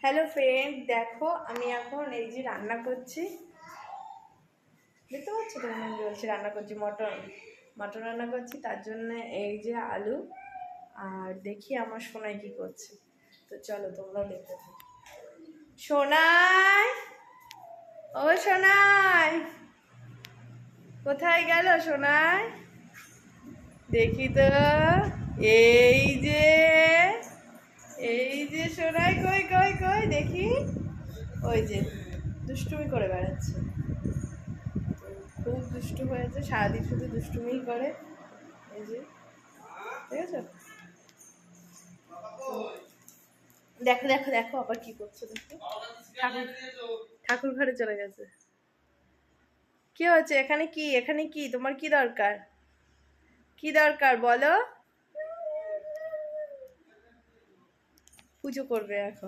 Hello friend, দেখো আমি এখন এই যে রান্না করছি। দেখতে পাচ্ছ তো? আমি বলছি রান্না করছি মটন মটন রান্না করছি। তার জন্য এই যে আলু, আর দেখি আমার সোনাই কি করছে। তো চলো তোমরাও দেখতে থাকো। সোনাই, ও সোনাই, কোথায় গেল সোনাই? দেখি তো, এই যে এই যে সোনাই, কই কই কই দেখি। ওই যে দুষ্টুমি করে বেড়াচ্ছে, খুব দুষ্টু হয়েছে, সারাদিন শুধু দুষ্টুমিই করে। এই যে ঠিক আছে, দেখো দেখো দেখো আবার কি করছে দেখো। ঠাকুর ঠাকুর ঘরে চলে গেছে। কি হচ্ছে এখানে? কি এখানে কি তোমার কি দরকার? কি দরকার বলো? পুজো করবে এখন।